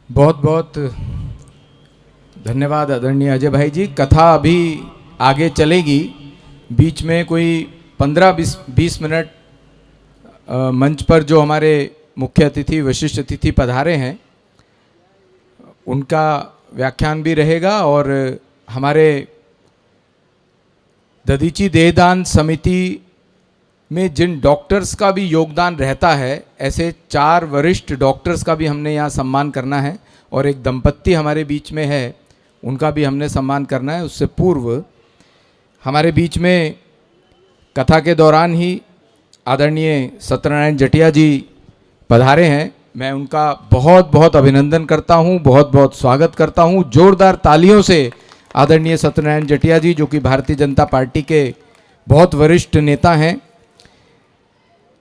बहुत बहुत धन्यवाद आदरणीय अजय भाई जी। कथा अभी आगे चलेगी, बीच में कोई 15-20 मिनट मंच पर जो हमारे मुख्य अतिथि वशिष्ठ अतिथि पधारे हैं उनका व्याख्यान भी रहेगा और हमारे दधीची देहदान समिति में जिन डॉक्टर्स का भी योगदान रहता है, ऐसे 4 वरिष्ठ डॉक्टर्स का भी हमने यहाँ सम्मान करना है और एक दंपत्ति हमारे बीच में है, उनका भी हमने सम्मान करना है। उससे पूर्व हमारे बीच में कथा के दौरान ही आदरणीय सत्यनारायण जटिया जी पधारे हैं। मैं उनका बहुत बहुत अभिनंदन करता हूँ, बहुत बहुत स्वागत करता हूँ। जोरदार तालियों से आदरणीय सत्यनारायण जटिया जी, जो कि भारतीय जनता पार्टी के बहुत वरिष्ठ नेता हैं,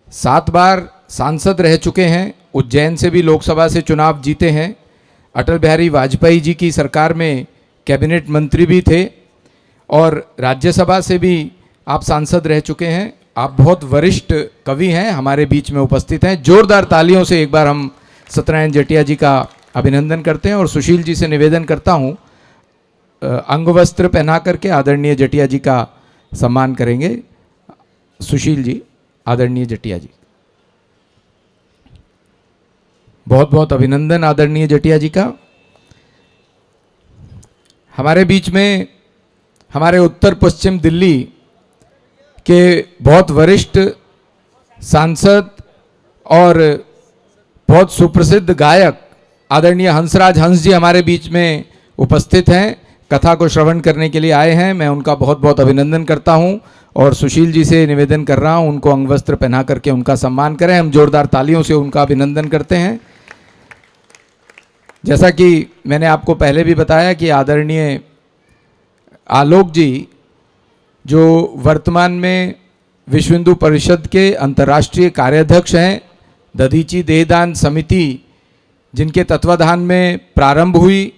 7 बार सांसद रह चुके हैं, उज्जैन से भी लोकसभा से चुनाव जीते हैं, अटल बिहारी वाजपेयी जी की सरकार में कैबिनेट मंत्री भी थे और राज्यसभा से भी आप सांसद रह चुके हैं। आप बहुत वरिष्ठ कवि हैं, हमारे बीच में उपस्थित हैं। जोरदार तालियों से एक बार हम सत्यनारायण जटिया जी का अभिनंदन करते हैं और सुशील जी से निवेदन करता हूँ, अंगवस्त्र पहना करके आदरणीय जटिया जी का सम्मान करेंगे। सुशील जी, आदरणीय जटिया जी, बहुत बहुत अभिनंदन आदरणीय जटिया जी का। हमारे बीच में हमारे उत्तर पश्चिम दिल्ली के बहुत वरिष्ठ सांसद और बहुत सुप्रसिद्ध गायक आदरणीय हंसराज हंस जी हमारे बीच में उपस्थित हैं, कथा को श्रवण करने के लिए आए हैं। मैं उनका बहुत बहुत अभिनंदन करता हूं और सुशील जी से निवेदन कर रहा हूं, उनको अंगवस्त्र पहना करके उनका सम्मान करें। हम जोरदार तालियों से उनका अभिनंदन करते हैं। जैसा कि मैंने आपको पहले भी बताया कि आदरणीय आलोक जी, जो वर्तमान में विश्व हिंदू परिषद के अंतर्राष्ट्रीय कार्याध्यक्ष हैं, दधीची देहदान समिति जिनके तत्वाधान में प्रारंभ हुई,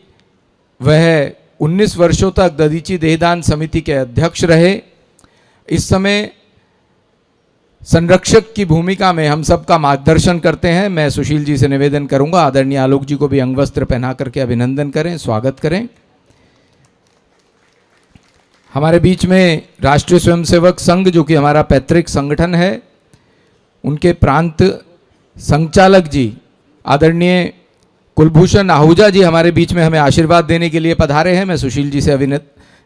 वह 19 वर्षों तक दधीची देहदान समिति के अध्यक्ष रहे। इस समय संरक्षक की भूमिका में हम सबका मार्गदर्शन करते हैं। मैं सुशील जी से निवेदन करूंगा, आदरणीय आलोक जी को भी अंगवस्त्र पहना करके अभिनंदन करें, स्वागत करें। हमारे बीच में राष्ट्रीय स्वयंसेवक संघ, जो कि हमारा पैतृक संगठन है, उनके प्रांत संचालक जी आदरणीय कुलभूषण आहूजा जी हमारे बीच में हमें आशीर्वाद देने के लिए पधारे हैं। मैं सुशील जी से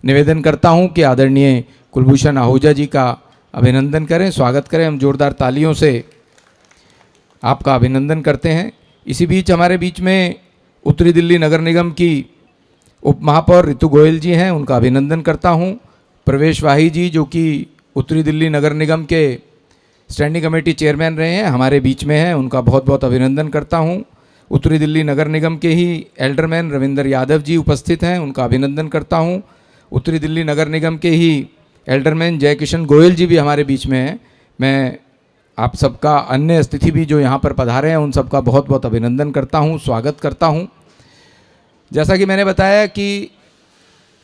निवेदन करता हूं कि आदरणीय कुलभूषण आहूजा जी का अभिनंदन करें, स्वागत करें। हम जोरदार तालियों से आपका अभिनंदन करते हैं। इसी बीच हमारे बीच में उत्तरी दिल्ली नगर निगम की उप महापौर ऋतु गोयल जी हैं, उनका अभिनंदन करता हूं। प्रवेश वाही जी, जो कि उत्तरी दिल्ली नगर निगम के स्टैंडिंग कमेटी चेयरमैन रहे हैं, हमारे बीच में हैं, उनका बहुत बहुत अभिनंदन करता हूं। उत्तरी दिल्ली नगर निगम के ही एल्डरमैन रविंदर यादव जी उपस्थित हैं, उनका अभिनंदन करता हूं। उत्तरी दिल्ली नगर निगम के ही एल्डरमैन जय किशन गोयल जी भी हमारे बीच में हैं। मैं आप सबका, अन्य अतिथि भी जो यहाँ पर पधारे हैं, उन सबका बहुत बहुत अभिनंदन करता हूँ, स्वागत करता हूँ। जैसा कि मैंने बताया कि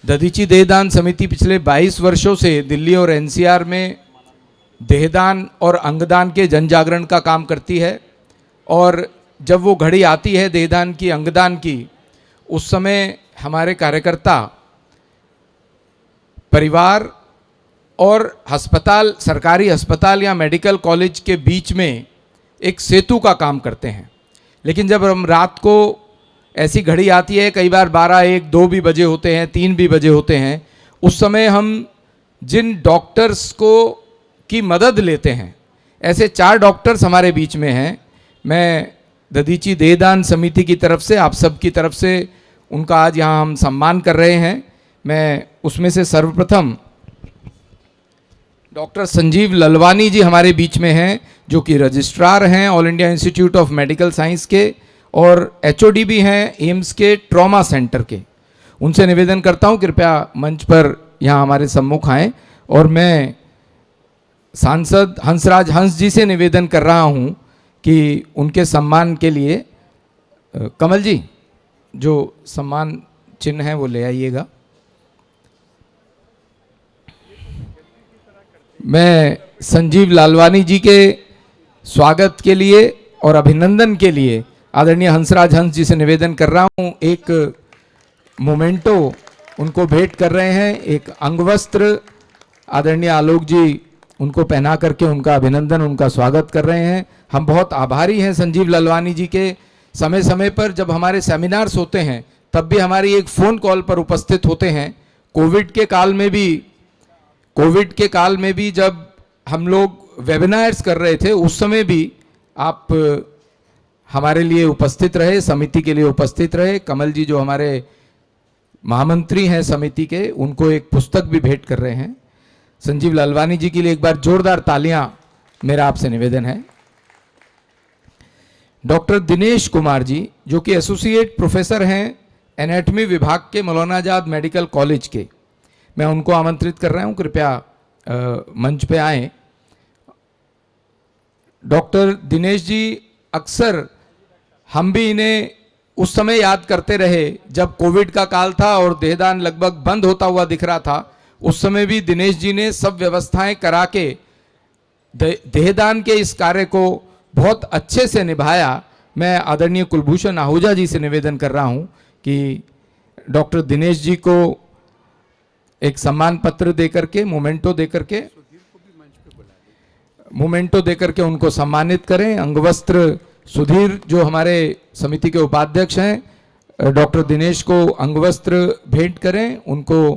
दधीची देहदान समिति पिछले 22 वर्षों से दिल्ली और एनसीआर में देहदान और अंगदान के जन जागरण का काम करती है और जब वो घड़ी आती है देहदान की, अंगदान की, उस समय हमारे कार्यकर्ता परिवार और अस्पताल, सरकारी अस्पताल या मेडिकल कॉलेज के बीच में एक सेतु का काम करते हैं। लेकिन जब हम रात को ऐसी घड़ी आती है, कई बार 12, 1, 2 भी बजे होते हैं, 3 भी बजे होते हैं, उस समय हम जिन डॉक्टर्स को की मदद लेते हैं, ऐसे 4 डॉक्टर्स हमारे बीच में हैं। मैं दधीची देहदान समिति की तरफ से, आप सब की तरफ से उनका आज यहाँ हम सम्मान कर रहे हैं। मैं उसमें से सर्वप्रथम डॉक्टर संजीव ललवानी जी हमारे बीच में हैं, जो कि रजिस्ट्रार हैं all India institute of medical science के और एचओडी भी हैं एम्स के ट्रॉमा सेंटर के। उनसे निवेदन करता हूं कृपया मंच पर यहाँ हमारे सम्मुख आएँ और मैं सांसद हंसराज हंस जी से निवेदन कर रहा हूं कि उनके सम्मान के लिए कमल जी जो सम्मान चिन्ह है वो ले आइएगा। मैं संजीव लालवानी जी के स्वागत के लिए और अभिनंदन के लिए आदरणीय हंसराज हंस जी से निवेदन कर रहा हूं, एक मोमेंटो उनको भेंट कर रहे हैं, एक अंगवस्त्र आदरणीय आलोक जी उनको पहना करके उनका अभिनंदन, उनका स्वागत कर रहे हैं। हम बहुत आभारी हैं संजीव ललवानी जी के, समय समय पर जब हमारे सेमिनार्स होते हैं तब भी हमारी एक फ़ोन कॉल पर उपस्थित होते हैं। कोविड के काल में भी जब हम लोग वेबिनार्स कर रहे थे उस समय भी आप हमारे लिए उपस्थित रहे, समिति के लिए उपस्थित रहे। कमल जी जो हमारे महामंत्री हैं समिति के, उनको एक पुस्तक भी भेंट कर रहे हैं। संजीव लालवानी जी के लिए एक बार जोरदार तालियां मेरा आपसे निवेदन है। डॉक्टर दिनेश कुमार जी जो कि एसोसिएट प्रोफेसर हैं एनाटॉमी विभाग के मौलाना आजाद मेडिकल कॉलेज के, मैं उनको आमंत्रित कर रहा हूं, कृपया मंच पे आएं। डॉक्टर दिनेश जी अक्सर हम भी इन्हें उस समय याद करते रहे जब कोविड का काल था और देहदान लगभग बंद होता हुआ दिख रहा था। उस समय भी दिनेश जी ने सब व्यवस्थाएं करा के देहदान के इस कार्य को बहुत अच्छे से निभाया। मैं आदरणीय कुलभूषण आहूजा जी से निवेदन कर रहा हूं कि डॉक्टर दिनेश जी को एक सम्मान पत्र देकर के, मोमेंटो देकर के उनको सम्मानित करें। अंगवस्त्र सुधीर जो हमारे समिति के उपाध्यक्ष हैं, डॉक्टर दिनेश को अंगवस्त्र भेंट करें, उनको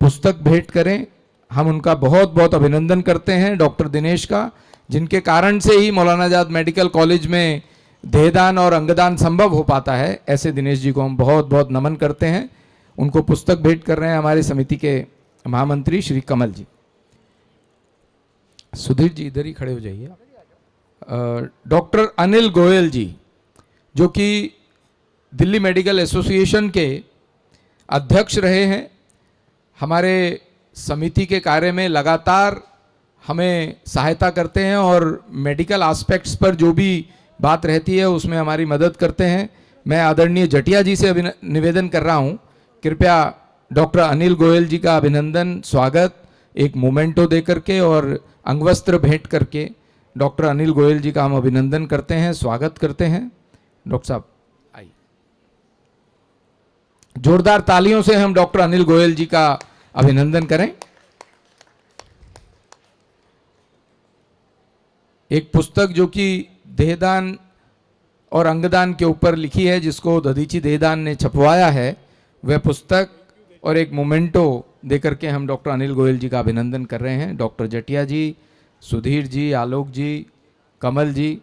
पुस्तक भेंट करें। हम उनका बहुत बहुत अभिनंदन करते हैं डॉक्टर दिनेश का, जिनके कारण से ही मौलाना आजाद मेडिकल कॉलेज में देहदान और अंगदान संभव हो पाता है। ऐसे दिनेश जी को हम बहुत बहुत नमन करते हैं। उनको पुस्तक भेंट कर रहे हैं हमारी समिति के महामंत्री श्री कमल जी। सुधीर जी इधर ही खड़े हो जाइए। डॉक्टर अनिल गोयल जी जो कि दिल्ली मेडिकल एसोसिएशन के अध्यक्ष रहे हैं, हमारे समिति के कार्य में लगातार हमें सहायता करते हैं और मेडिकल एस्पेक्ट्स पर जो भी बात रहती है उसमें हमारी मदद करते हैं। मैं आदरणीय जटिया जी से निवेदन कर रहा हूं, कृपया डॉक्टर अनिल गोयल जी का अभिनंदन, स्वागत एक मोमेंटो दे करके और अंगवस्त्र भेंट करके डॉक्टर अनिल गोयल जी का हम अभिनंदन करते हैं, स्वागत करते हैं। डॉक्टर साहब आइए, जोरदार तालियों से हम डॉक्टर अनिल गोयल जी का अभिनंदन करें। एक पुस्तक जो कि देहदान और अंगदान के ऊपर लिखी है, जिसको दधीची देहदान ने छपवाया है, वह पुस्तक और एक मोमेंटो देकर के हम डॉक्टर अनिल गोयल जी का अभिनंदन कर रहे हैं। डॉक्टर जटिया जी, सुधीर जी, आलोक जी, कमल जी,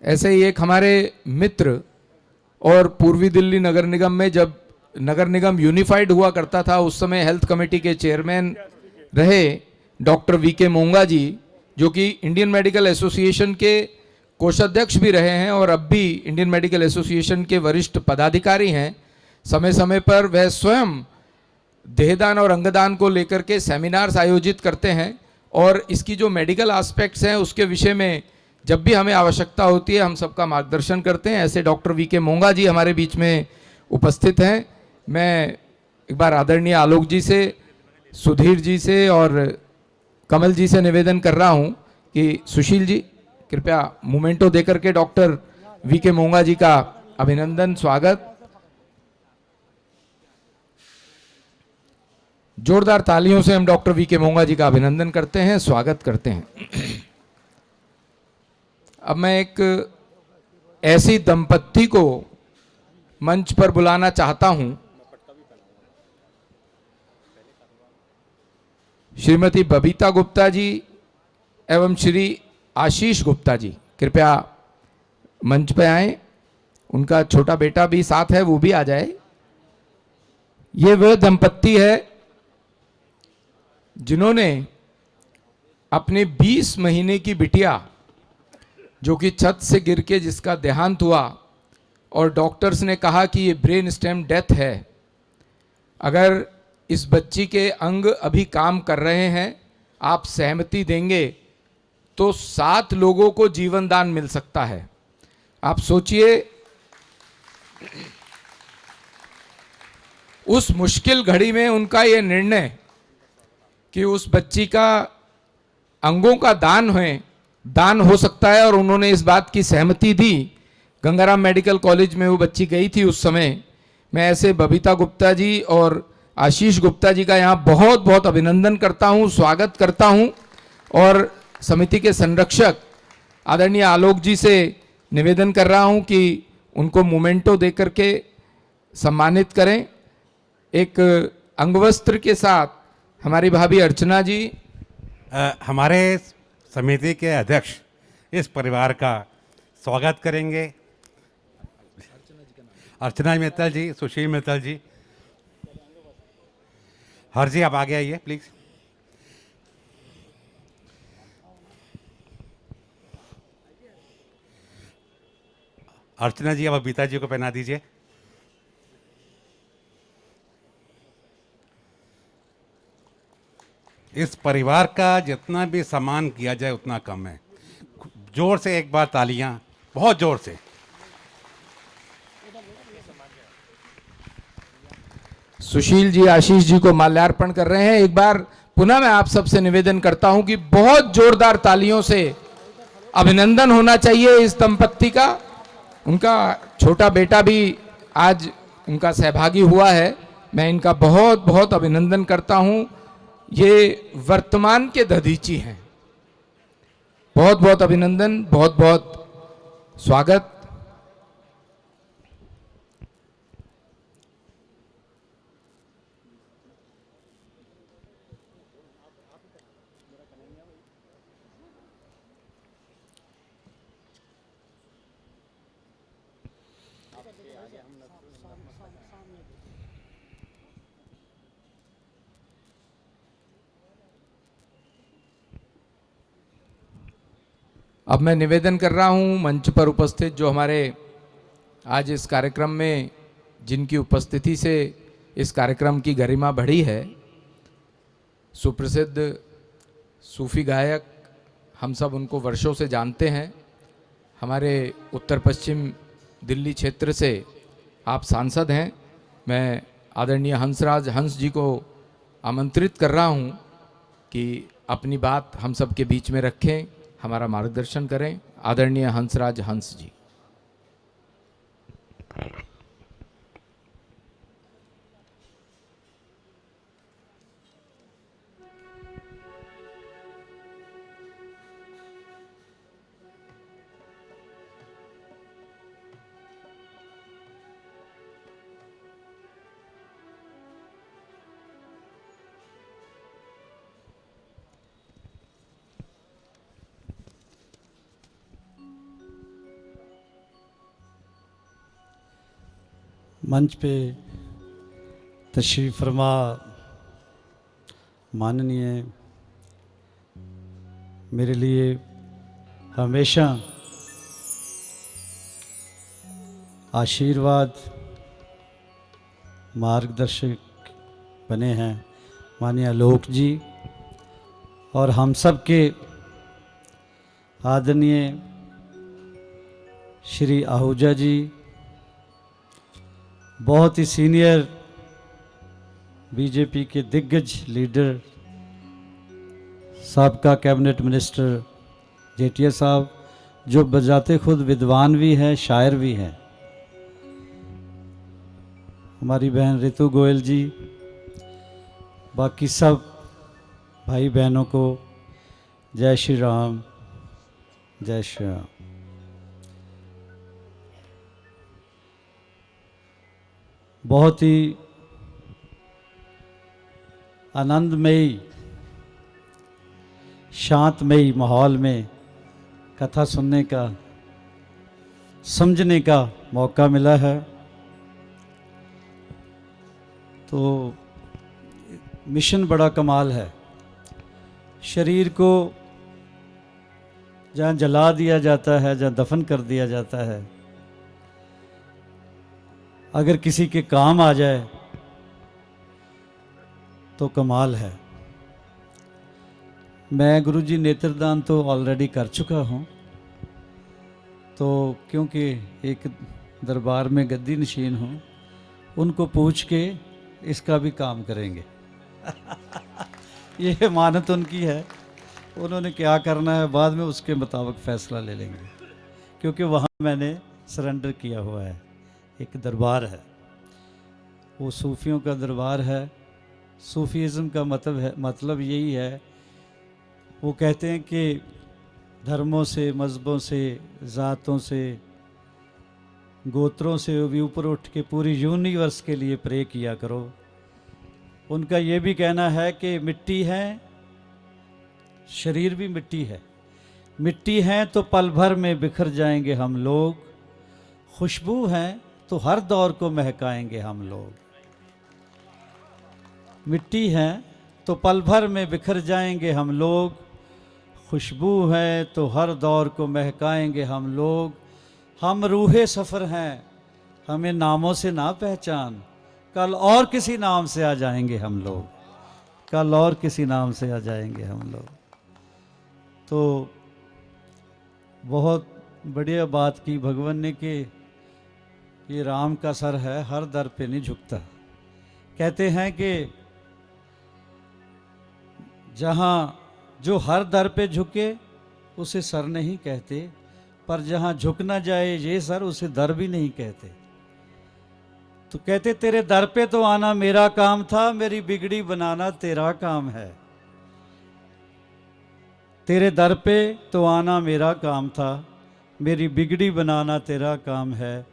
ऐसे ही एक हमारे मित्र और पूर्वी दिल्ली नगर निगम में जब नगर निगम यूनिफाइड हुआ करता था उस समय हेल्थ कमेटी के चेयरमैन रहे डॉक्टर वीके मोंगा जी, जो कि इंडियन मेडिकल एसोसिएशन के कोषाध्यक्ष भी रहे हैं और अब भी इंडियन मेडिकल एसोसिएशन के वरिष्ठ पदाधिकारी हैं। समय समय पर वह स्वयं देहदान और अंगदान को लेकर के सेमिनार्स आयोजित करते हैं और इसकी जो मेडिकल एस्पेक्ट्स हैं उसके विषय में जब भी हमें आवश्यकता होती है हम सबका मार्गदर्शन करते हैं। ऐसे डॉक्टर वीके मोंगा जी हमारे बीच में उपस्थित हैं। मैं एक बार आदरणीय आलोक जी से, सुधीर जी से और कमल जी से निवेदन कर रहा हूं कि सुशील जी कृपया मोमेंटो देकर के डॉक्टर वीके मोंगा जी का अभिनंदन, स्वागत। जोरदार तालियों से हम डॉक्टर वीके मोंगा जी का अभिनंदन करते हैं, स्वागत करते हैं। अब मैं एक ऐसी दंपत्ति को मंच पर बुलाना चाहता हूं, श्रीमती बबीता गुप्ता जी एवं श्री आशीष गुप्ता जी, कृपया मंच पे आए। उनका छोटा बेटा भी साथ है, वो भी आ जाए। ये वह दंपत्ति है जिन्होंने अपने 20 महीने की बिटिया जो कि छत से गिर के जिसका देहांत हुआ और डॉक्टर्स ने कहा कि ये ब्रेन स्टेम डेथ है, अगर इस बच्ची के अंग अभी काम कर रहे हैं, आप सहमति देंगे तो 7 लोगों को जीवन दान मिल सकता है। आप सोचिए, उस मुश्किल घड़ी में उनका यह निर्णय कि उस बच्ची का अंगों का दान हो सकता है, और उन्होंने इस बात की सहमति दी। गंगाराम मेडिकल कॉलेज में वो बच्ची गई थी उस समय। मैं ऐसे बबीता गुप्ता जी और आशीष गुप्ता जी का यहाँ बहुत बहुत अभिनंदन करता हूँ, स्वागत करता हूँ, और समिति के संरक्षक आदरणीय आलोक जी से निवेदन कर रहा हूँ कि उनको मोमेंटो दे करके सम्मानित करें। एक अंगवस्त्र के साथ हमारी भाभी अर्चना जी हमारे समिति के अध्यक्ष इस परिवार का स्वागत करेंगे। अर्चना मित्तल जी, सुशील मित्तल जी, हर जी आप आगे आइए प्लीज। अर्चना जी अब बबीता जी को पहना दीजिए। इस परिवार का जितना भी सम्मान किया जाए उतना कम है। जोर से एक बार तालियां, बहुत जोर से। सुशील जी आशीष जी को माल्यार्पण कर रहे हैं। एक बार पुनः मैं आप सबसे निवेदन करता हूं कि बहुत जोरदार तालियों से अभिनंदन होना चाहिए इस दंपत्ति का। उनका छोटा बेटा भी आज उनका सहभागी हुआ है। मैं इनका बहुत बहुत अभिनंदन करता हूं। ये वर्तमान के दधीची हैं। बहुत बहुत अभिनंदन, बहुत बहुत स्वागत। अब मैं निवेदन कर रहा हूं मंच पर उपस्थित जो हमारे आज इस कार्यक्रम में जिनकी उपस्थिति से इस कार्यक्रम की गरिमा बढ़ी है, सुप्रसिद्ध सूफी गायक, हम सब उनको वर्षों से जानते हैं। हमारे उत्तर पश्चिम दिल्ली क्षेत्र से आप सांसद हैं। मैं आदरणीय हंसराज हंस जी को आमंत्रित कर रहा हूं कि अपनी बात हम सब के बीच में रखें, हमारा मार्गदर्शन करें। आदरणीय हंसराज हंस जी। मंच पे तशरीफ़ फरमा माननीय मेरे लिए हमेशा आशीर्वाद मार्गदर्शक बने हैं माननीय आलोक जी, और हम सब के आदरणीय श्री आहूजा जी, बहुत ही सीनियर बीजेपी के दिग्गज लीडर, साबका कैबिनेट मिनिस्टर जेठिया साहब, जो बजाते खुद विद्वान भी हैं, शायर भी हैं, हमारी बहन रितु गोयल जी, बाकी सब भाई बहनों को जय श्री राम, जय श्री राम। बहुत ही आनंदमयी शांतमयी माहौल में कथा सुनने का, समझने का मौका मिला है। तो मिशन बड़ा कमाल है। शरीर को जहाँ जला दिया जाता है, जहाँ दफन कर दिया जाता है, अगर किसी के काम आ जाए तो कमाल है। मैं गुरुजी नेत्रदान तो ऑलरेडी कर चुका हूँ, तो क्योंकि एक दरबार में गद्दी नशीन हूँ, उनको पूछ के इसका भी काम करेंगे। ये मानत उनकी है, उन्होंने क्या करना है बाद में उसके मुताबिक फ़ैसला ले लेंगे, क्योंकि वहाँ मैंने सरेंडर किया हुआ है। एक दरबार है, वो सूफियों का दरबार है। सूफीज़म का मतलब यही है, वो कहते हैं कि धर्मों से, मज़हबों से, ज़ातों से, गोत्रों से भी ऊपर उठ के पूरी यूनिवर्स के लिए प्रे किया करो। उनका ये भी कहना है कि मिट्टी है, शरीर भी मिट्टी है, मिट्टी है तो पल भर में बिखर जाएंगे हम लोग, खुशबू है तो हर दौर को महकाएंगे हम लोग। मिट्टी है तो पल भर में बिखर जाएंगे हम लोग, खुशबू है तो हर दौर को महकाएंगे हम लोग। हम रूहे सफ़र हैं, हमें नामों से ना पहचान, कल और किसी नाम से आ जाएंगे हम लोग, कल और किसी नाम से आ जाएंगे हम लोग। तो बहुत बढ़िया बात की भगवान ने कि ये राम का सर है, हर दर पे नहीं झुकता। कहते हैं कि जहाँ जो हर दर पे झुके उसे सर नहीं कहते, पर जहाँ झुक ना जाए ये सर उसे दर भी नहीं कहते। तो कहते तेरे दर पे तो आना मेरा काम था, मेरी बिगड़ी बनाना तेरा काम है। तेरे दर पे तो आना मेरा काम था, मेरी बिगड़ी बनाना तेरा काम है।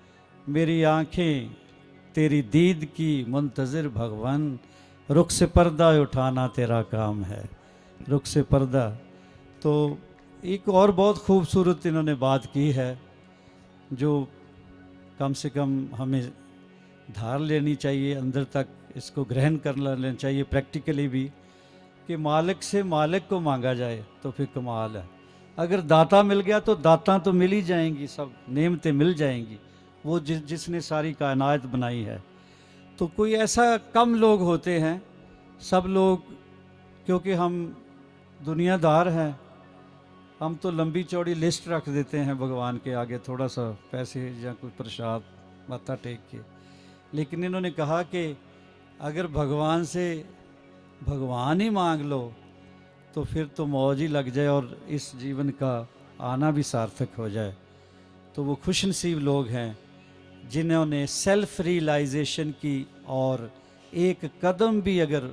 मेरी आंखें तेरी दीद की मुंतज़िर भगवान, रुख से पर्दा उठाना तेरा काम है, रुख से पर्दा। तो एक और बहुत खूबसूरत इन्होंने बात की है, जो कम से कम हमें धार लेनी चाहिए, अंदर तक इसको ग्रहण कर लेना चाहिए प्रैक्टिकली भी, कि मालिक से मालिक को मांगा जाए तो फिर कमाल है। अगर दाता मिल गया तो दाता तो मिल ही जाएंगी, सब नेमतें मिल जाएंगी, वो जिसने सारी कायनात बनाई है। तो कोई ऐसा कम लोग होते हैं, सब लोग क्योंकि हम दुनियादार हैं, हम तो लंबी चौड़ी लिस्ट रख देते हैं भगवान के आगे, थोड़ा सा पैसे या कोई प्रसाद माथा टेक के। लेकिन इन्होंने कहा कि अगर भगवान से भगवान ही मांग लो तो फिर तो मौज ही लग जाए और इस जीवन का आना भी सार्थक हो जाए। तो वो खुशनसीब लोग हैं जिन्होंने सेल्फ रियलाइजेशन की और एक कदम भी अगर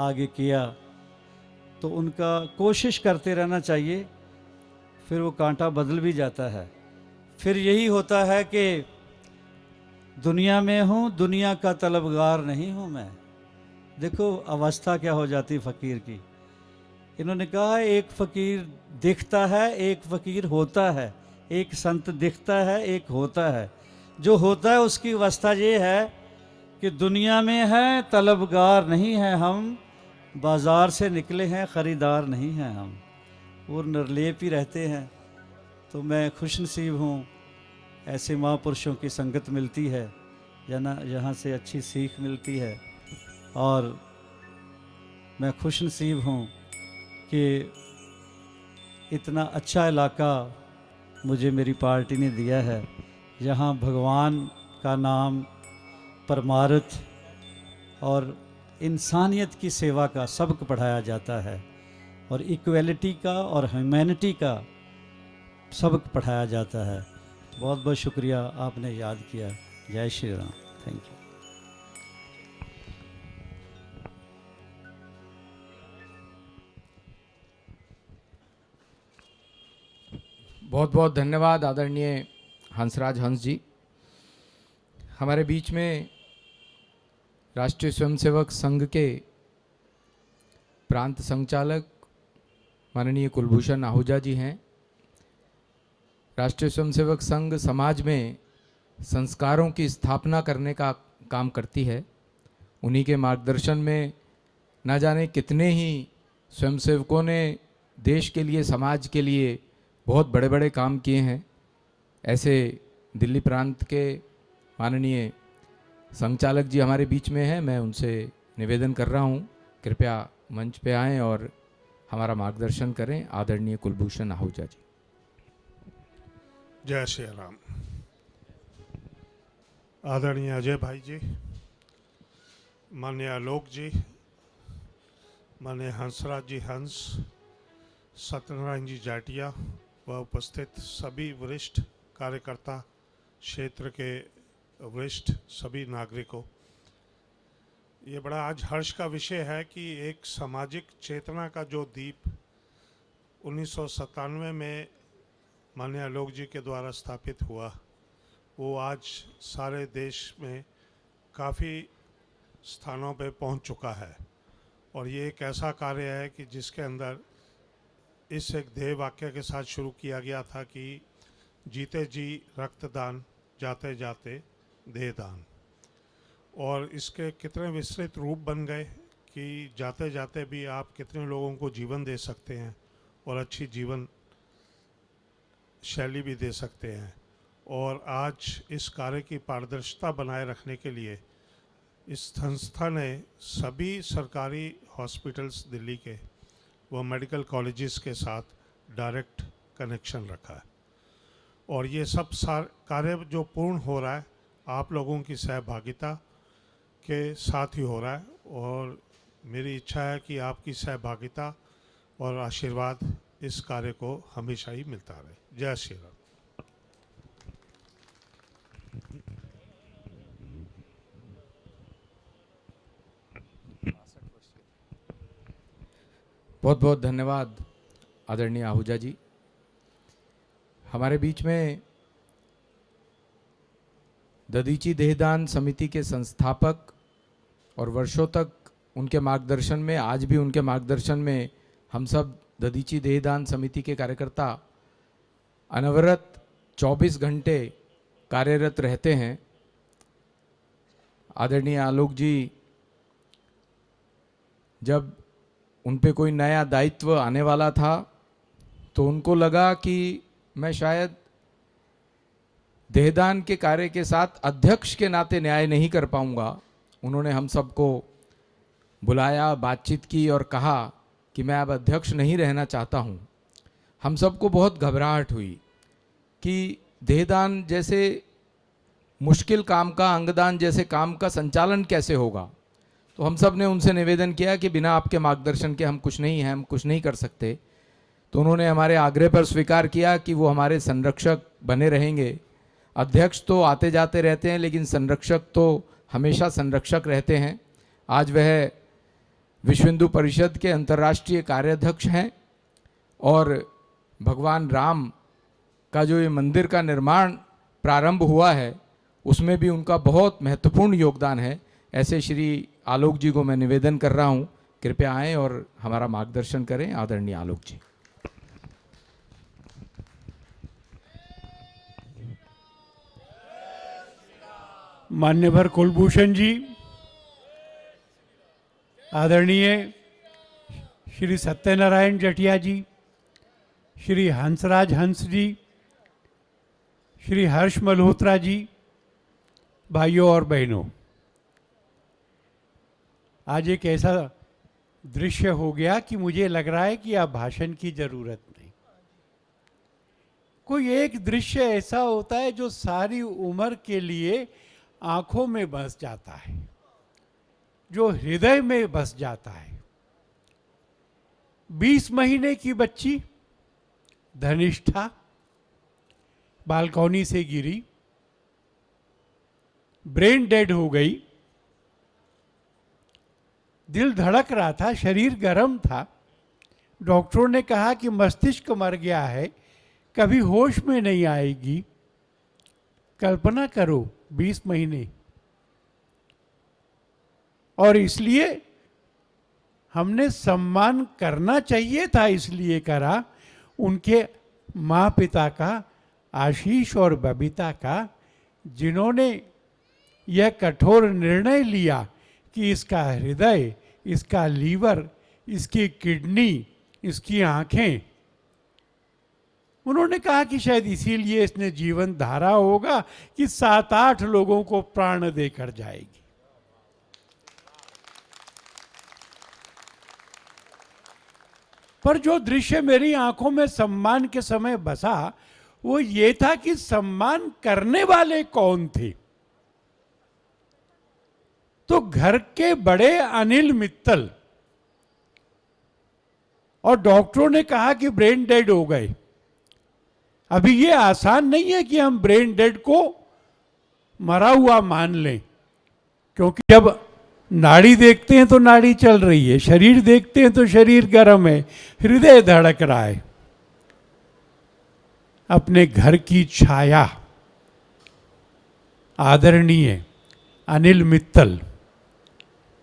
आगे किया तो उनका कोशिश करते रहना चाहिए, फिर वो कांटा बदल भी जाता है। फिर यही होता है कि दुनिया में हूँ, दुनिया का तलबगार नहीं हूँ मैं। देखो अवस्था क्या हो जाती फ़कीर की। इन्होंने कहा एक फ़कीर दिखता है, एक फ़कीर होता है, एक संत दिखता है, एक होता है। जो होता है उसकी अवस्था ये है कि दुनिया में है, तलबगार नहीं है हम, बाज़ार से निकले हैं, ख़रीदार नहीं हैं हम, वो निर्लेप ही रहते हैं। तो मैं खुशनसीब हूँ, ऐसे महापुरुषों की संगत मिलती है यहाँ से अच्छी सीख मिलती है। और मैं खुशनसीब हूँ कि इतना अच्छा इलाका मुझे मेरी पार्टी ने दिया है, यहाँ भगवान का नाम, परमार्थ और इंसानियत की सेवा का सबक पढ़ाया जाता है, और इक्वलिटी का और ह्यूमैनिटी का सबक पढ़ाया जाता है। बहुत बहुत शुक्रिया, आपने याद किया। जय श्री राम। Thank you. बहुत बहुत धन्यवाद आदरणीय हंसराज हंस जी। हमारे बीच में राष्ट्रीय स्वयंसेवक संघ के प्रांत संचालक माननीय कुलभूषण आहूजा जी हैं। राष्ट्रीय स्वयंसेवक संघ समाज में संस्कारों की स्थापना करने का काम करती है। उन्हीं के मार्गदर्शन में न जाने कितने ही स्वयंसेवकों ने देश के लिए, समाज के लिए बहुत बड़े बड़े काम किए हैं। ऐसे दिल्ली प्रांत के माननीय संचालक जी हमारे बीच में हैं। मैं उनसे निवेदन कर रहा हूं, कृपया मंच पे आएं और हमारा मार्गदर्शन करें। आदरणीय कुलभूषण आहूजा जी। जय श्री राम। आदरणीय अजय भाई जी, माननीय आलोक जी, माननीय हंसराज जी हंस, सत्यनारायण जी जाटिया व उपस्थित सभी वरिष्ठ कार्यकर्ता, क्षेत्र के वरिष्ठ सभी नागरिकों, ये बड़ा आज हर्ष का विषय है कि एक सामाजिक चेतना का जो दीप 1997 में माननीय आलोक जी के द्वारा स्थापित हुआ, वो आज सारे देश में काफ़ी स्थानों पे पहुंच चुका है। और ये एक ऐसा कार्य है कि जिसके अंदर इस एक ध्येय वाक्य के साथ शुरू किया गया था कि जीते जी रक्तदान, जाते जाते देहदान। और इसके कितने विस्तृत रूप बन गए कि जाते जाते भी आप कितने लोगों को जीवन दे सकते हैं और अच्छी जीवन शैली भी दे सकते हैं। और आज इस कार्य की पारदर्शिता बनाए रखने के लिए इस संस्था ने सभी सरकारी हॉस्पिटल्स दिल्ली के व मेडिकल कॉलेजेस के साथ डायरेक्ट कनेक्शन रखा है। और ये सब कार्य जो पूर्ण हो रहा है आप लोगों की सहभागिता के साथ ही हो रहा है। और मेरी इच्छा है कि आपकी सहभागिता और आशीर्वाद इस कार्य को हमेशा ही मिलता रहे। जय श्री राम। बहुत बहुत धन्यवाद आदरणीय आहूजा जी। हमारे बीच में दधीची देहदान समिति के संस्थापक और वर्षों तक उनके मार्गदर्शन में, आज भी उनके मार्गदर्शन में हम सब दधीची देहदान समिति के कार्यकर्ता अनवरत 24 घंटे कार्यरत रहते हैं। आदरणीय आलोक जी जब उन पे कोई नया दायित्व आने वाला था तो उनको लगा कि मैं शायद देहदान के कार्य के साथ अध्यक्ष के नाते न्याय नहीं कर पाऊंगा। उन्होंने हम सबको बुलाया, बातचीत की और कहा कि मैं अब अध्यक्ष नहीं रहना चाहता हूं। हम सबको बहुत घबराहट हुई कि देहदान जैसे मुश्किल काम का, अंगदान जैसे काम का संचालन कैसे होगा। तो हम सब ने उनसे निवेदन किया कि बिना आपके मार्गदर्शन के हम कुछ नहीं हैं, हम कुछ नहीं कर सकते। तो उन्होंने हमारे आग्रह पर स्वीकार किया कि वो हमारे संरक्षक बने रहेंगे। अध्यक्ष तो आते जाते रहते हैं लेकिन संरक्षक तो हमेशा संरक्षक रहते हैं। आज वह विश्व हिंदू परिषद के अंतर्राष्ट्रीय कार्याध्यक्ष हैं और भगवान राम का जो ये मंदिर का निर्माण प्रारंभ हुआ है उसमें भी उनका बहुत महत्वपूर्ण योगदान है। ऐसे श्री आलोक जी को मैं निवेदन कर रहा हूँ, कृपया आएँ और हमारा मार्गदर्शन करें। आदरणीय आलोक जी। मान्यवर कुलभूषण जी, आदरणीय श्री सत्यनारायण जटिया जी, श्री हंसराज हंस जी, श्री हर्ष मल्होत्रा जी, भाइयों और बहनों, आज एक ऐसा दृश्य हो गया कि मुझे लग रहा है कि अब भाषण की जरूरत नहीं। कोई एक दृश्य ऐसा होता है जो सारी उम्र के लिए आंखों में बस जाता है, जो हृदय में बस जाता है। 20 महीने की बच्ची धनिष्ठा बालकनी से गिरी, ब्रेन डेड हो गई, दिल धड़क रहा था, शरीर गर्म था। डॉक्टरों ने कहा कि मस्तिष्क मर गया है, कभी होश में नहीं आएगी। कल्पना करो 20 महीने। और इसलिए हमने सम्मान करना चाहिए था, इसलिए करा उनके माँ पिता का, आशीष और बबीता का, जिन्होंने यह कठोर निर्णय लिया कि इसका हृदय, इसका लीवर, इसकी किडनी, इसकी आंखें, उन्होंने कहा कि शायद इसीलिए इसने जीवन धारा होगा कि 7-8 लोगों को प्राण देकर जाएगी। पर जो दृश्य मेरी आंखों में सम्मान के समय बसा वो ये था कि सम्मान करने वाले कौन थे। तो घर के बड़े अनिल मित्तल और डॉक्टरों ने कहा कि ब्रेन डेड हो गए। अभी ये आसान नहीं है कि हम ब्रेन डेड को मरा हुआ मान लें, क्योंकि जब नाड़ी देखते हैं तो नाड़ी चल रही है, शरीर देखते हैं तो शरीर गर्म है, हृदय धड़क रहा है। अपने घर की छाया आदरणीय अनिल मित्तल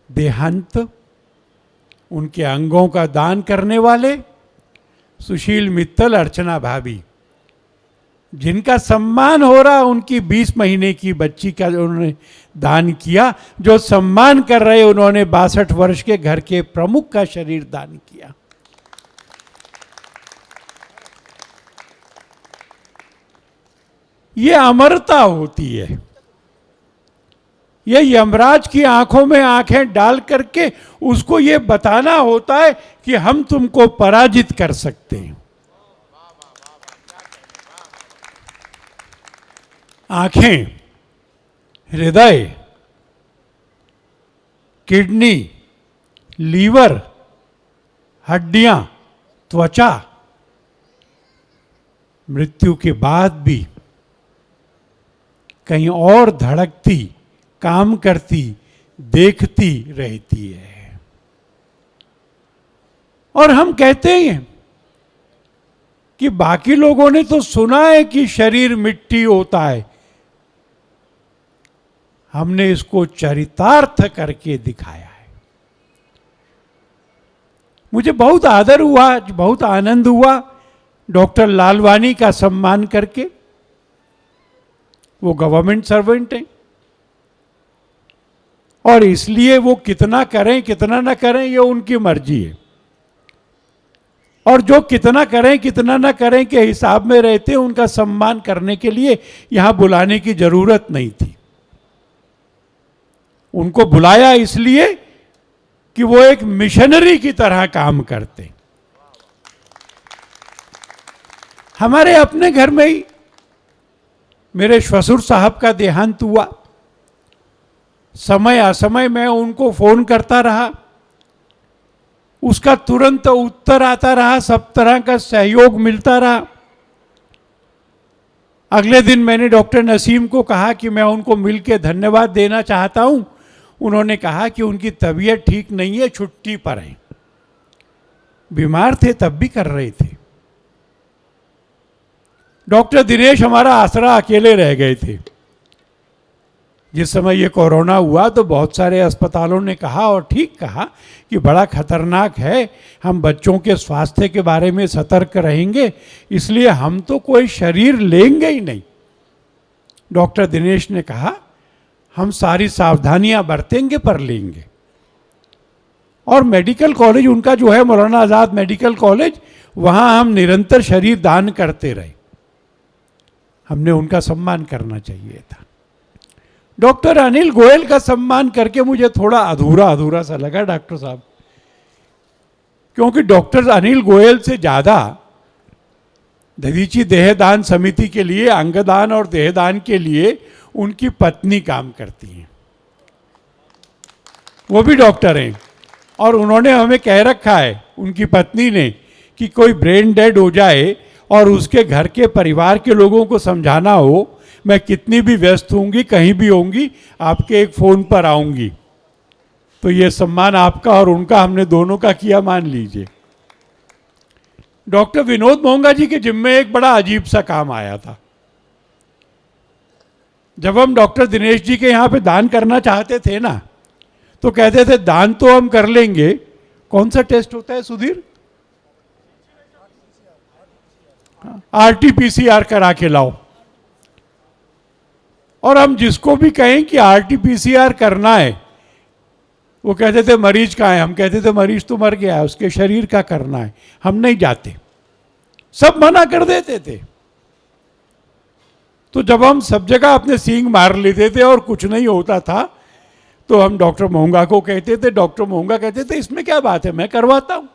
देहांत, उनके अंगों का दान करने वाले सुशील मित्तल, अर्चना भाभी, जिनका सम्मान हो रहा, उनकी 20 महीने की बच्ची का उन्होंने दान किया। जो सम्मान कर रहे, उन्होंने 62 वर्ष के घर के प्रमुख का शरीर दान किया। ये अमरता होती है। ये यमराज की आंखों में आंखें डाल करके उसको ये बताना होता है कि हम तुमको पराजित कर सकते हैं। आंखें, हृदय, किडनी, लीवर, हड्डियां, त्वचा मृत्यु के बाद भी कहीं और धड़कती, काम करती, देखती रहती है। और हम कहते हैं कि बाकी लोगों ने तो सुना है कि शरीर मिट्टी होता है, हमने इसको चरितार्थ करके दिखाया है। मुझे बहुत आदर हुआ, बहुत आनंद हुआ डॉक्टर लालवानी का सम्मान करके। वो गवर्नमेंट सर्वेंट हैं और इसलिए वो कितना करें कितना ना करें ये उनकी मर्जी है, और जो कितना करें कितना ना करें के हिसाब में रहते हैं, उनका सम्मान करने के लिए यहां बुलाने की जरूरत नहीं थी। उनको बुलाया इसलिए कि वो एक मिशनरी की तरह काम करते। हमारे अपने घर में ही मेरे श्वसुर साहब का देहांत हुआ। समय असमय मैं उनको फोन करता रहा, उसका तुरंत उत्तर आता रहा, सब तरह का सहयोग मिलता रहा। अगले दिन मैंने डॉक्टर नसीम को कहा कि मैं उनको मिलकर धन्यवाद देना चाहता हूं। उन्होंने कहा कि उनकी तबीयत ठीक नहीं है, छुट्टी पर हैं। बीमार थे तब भी कर रहे थे। डॉक्टर दिनेश हमारा आसरा अकेले रह गए थे। जिस समय ये कोरोना हुआ तो बहुत सारे अस्पतालों ने कहा, और ठीक कहा, कि बड़ा खतरनाक है, हम बच्चों के स्वास्थ्य के बारे में सतर्क रहेंगे, इसलिए हम तो कोई शरीर लेंगे ही नहीं। डॉक्टर दिनेश ने कहा हम सारी सावधानियां बरतेंगे पर लेंगे। और मेडिकल कॉलेज उनका जो है, मौलाना आज़ाद मेडिकल कॉलेज, वहां हम निरंतर शरीर दान करते रहे। हमने उनका सम्मान करना चाहिए था। डॉक्टर अनिल गोयल का सम्मान करके मुझे थोड़ा अधूरा अधूरा सा लगा डॉक्टर साहब, क्योंकि डॉक्टर अनिल गोयल से ज्यादा दधीची देहदान समिति के लिए, अंगदान और देहदान के लिए उनकी पत्नी काम करती हैं। वो भी डॉक्टर हैं और उन्होंने हमें कह रखा है, उनकी पत्नी ने, कि कोई ब्रेन डेड हो जाए और उसके घर के परिवार के लोगों को समझाना हो, मैं कितनी भी व्यस्त होंगी, कहीं भी होंगी, आपके एक फ़ोन पर आऊंगी। तो ये सम्मान आपका और उनका हमने दोनों का किया, मान लीजिए। डॉक्टर विनोद मोहंगा जी के जिम्मे एक बड़ा अजीब सा काम आया था। जब हम डॉक्टर दिनेश जी के यहाँ पे दान करना चाहते थे ना, तो कहते थे दान तो हम कर लेंगे, कौन सा टेस्ट होता है सुधीर? RT-PCR करा के लाओ। और हम जिसको भी कहें कि RT-PCR करना है, वो कहते थे मरीज कहाँ है? हम कहते थे मरीज तो मर गया है, उसके शरीर का करना है, हम नहीं जाते। सब मना कर देते थे। तो जब हम सब जगह अपने सींग मार लेते थे और कुछ नहीं होता था, तो हम डॉक्टर मोहंगा को कहते थे। डॉक्टर मोहंगा कहते थे इसमें क्या बात है, मैं करवाता हूं।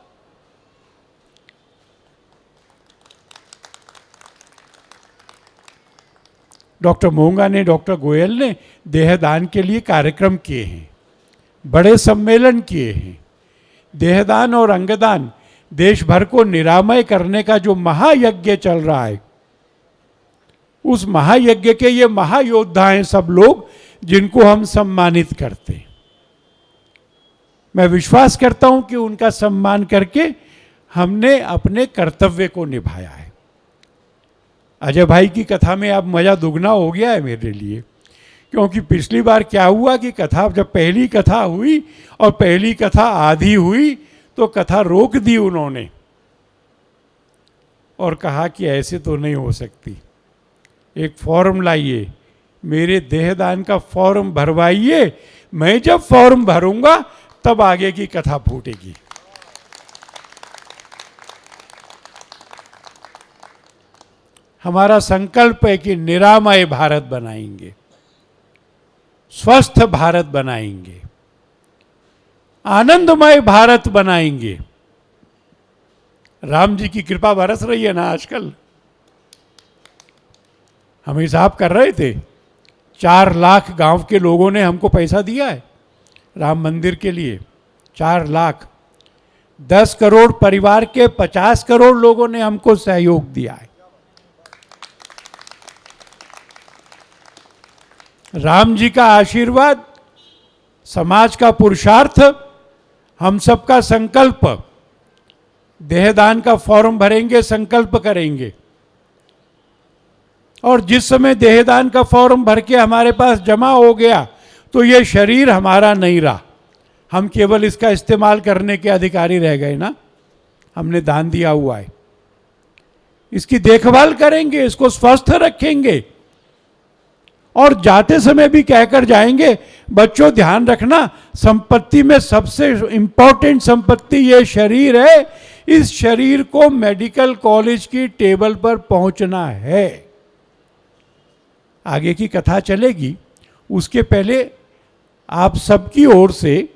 डॉक्टर मोहंगा ने, डॉक्टर गोयल ने देहदान के लिए कार्यक्रम किए हैं, बड़े सम्मेलन किए हैं। देहदान और अंगदान देश भर को निरामय करने का जो महायज्ञ चल रहा है, उस महायज्ञ के ये महायोद्धा हैं सब लोग, जिनको हम सम्मानित करते हैं। मैं विश्वास करता हूं कि उनका सम्मान करके हमने अपने कर्तव्य को निभाया है। अजय भाई की कथा में अब मजा दुगना हो गया है मेरे लिए, क्योंकि पिछली बार क्या हुआ कि कथा, जब पहली कथा हुई और पहली कथा आधी हुई तो कथा रोक दी उन्होंने और कहा कि ऐसे तो नहीं हो सकती, एक फॉर्म लाइए, मेरे देहदान का फॉर्म भरवाइए, मैं जब फॉर्म भरूंगा तब आगे की कथा फूटेगी। हमारा संकल्प है कि निरामय भारत बनाएंगे, स्वस्थ भारत बनाएंगे, आनंदमय भारत बनाएंगे। राम जी की कृपा बरस रही है ना आजकल। हम हिसाब कर रहे थे, 4 लाख गांव के लोगों ने हमको पैसा दिया है राम मंदिर के लिए। 4 लाख, 10 करोड़ परिवार के 50 करोड़ लोगों ने हमको सहयोग दिया है। राम जी का आशीर्वाद, समाज का पुरुषार्थ, हम सबका संकल्प, देहदान का फॉर्म भरेंगे, संकल्प करेंगे, और जिस समय देहदान का फॉर्म भर के हमारे पास जमा हो गया तो ये शरीर हमारा नहीं रहा, हम केवल इसका इस्तेमाल करने के अधिकारी रह गए ना। हमने दान दिया हुआ है, इसकी देखभाल करेंगे, इसको स्वस्थ रखेंगे, और जाते समय भी कहकर जाएंगे, बच्चों ध्यान रखना, संपत्ति में सबसे इंपॉर्टेंट संपत्ति ये शरीर है, इस शरीर को मेडिकल कॉलेज की टेबल पर पहुंचना है। आगे की कथा चलेगी, उसके पहले आप सबकी ओर से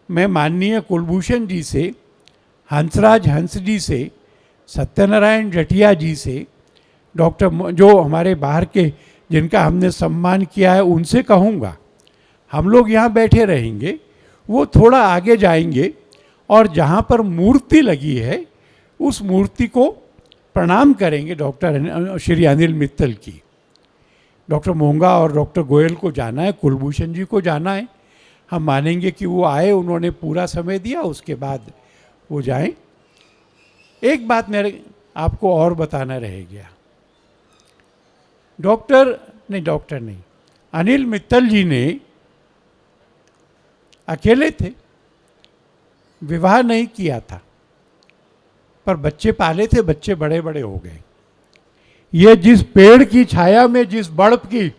मैं माननीय कुलभूषण जी से, हंसराज हंस जी से, सत्यनारायण जटिया जी से, डॉक्टर जो हमारे बाहर के जिनका हमने सम्मान किया है उनसे कहूँगा, हम लोग यहाँ बैठे रहेंगे, वो थोड़ा आगे जाएंगे और जहाँ पर मूर्ति लगी है उस मूर्ति को प्रणाम करेंगे। डॉक्टर श्री अनिल मित्तल की, डॉक्टर मोंगा और डॉक्टर गोयल को जाना है, कुलभूषण जी को जाना है, हम मानेंगे कि वो आए, उन्होंने पूरा समय दिया, उसके बाद वो जाएं। एक बात मेरे आपको और बताना रह गया, डॉक्टर नहीं, अनिल मित्तल जी ने अकेले थे, विवाह नहीं किया था, पर बच्चे पाले थे, बच्चे बड़े बड़े हो गए। ये जिस पेड़ की छाया में, जिस बड़ की,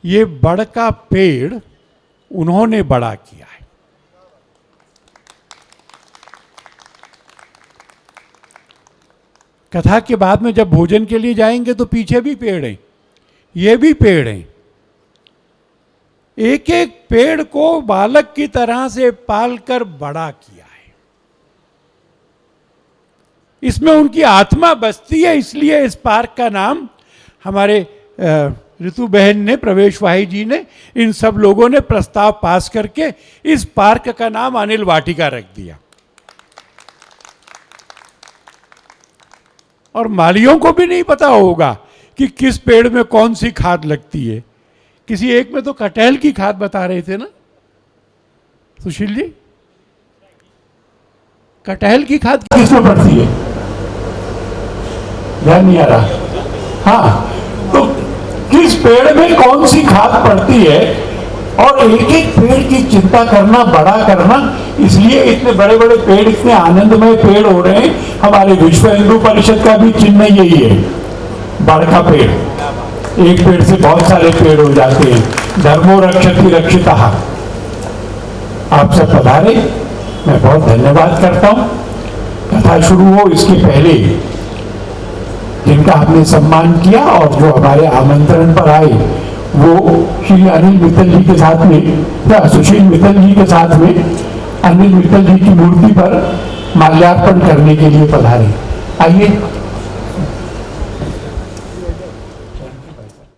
ये बड़ का पेड़ उन्होंने बड़ा किया है। कथा के बाद में जब भोजन के लिए जाएंगे तो पीछे भी पेड़ हैं, ये भी पेड़ हैं। एक एक पेड़ को बालक की तरह से पालकर बड़ा किया है। इसमें उनकी आत्मा बसती है, इसलिए इस पार्क का नाम हमारे ऋतु बहन ने, प्रवेश भाई जी ने, इन सब लोगों ने प्रस्ताव पास करके इस पार्क का नाम अनिल वाटिका रख दिया। और मालियों को भी नहीं पता होगा कि किस पेड़ में कौन सी खाद लगती है। किसी एक में तो कटहल की खाद बता रहे थे ना सुशील जी, कटहल की खाद किसमें पड़ती है, ध्यान नहीं आ रहा। हाँ, तो किस पेड़ में कौन सी खाद पड़ती है, और एक एक पेड़ की चिंता करना, बड़ा करना, इसलिए इतने बड़े बड़े पेड़, इतने आनंदमय पेड़ हो रहे हैं। हमारे विश्व हिंदू परिषद का भी चिन्ह यही है, बड़ का पेड़। एक पेड़ से बहुत सारे पेड़ हो जाते हैं। धर्मो रक्षति रक्षितः। आप सब पधारे, मैं बहुत धन्यवाद करता हूं। कथा शुरू हो इसके पहले जिनका हमने सम्मान किया और जो हमारे आमंत्रण पर आए, वो श्री अनिल मित्तल जी के साथ में, या सुशील मित्तल जी के साथ में अनिल मित्तल जी की मूर्ति पर माल्यार्पण करने के लिए पधारे। आइए।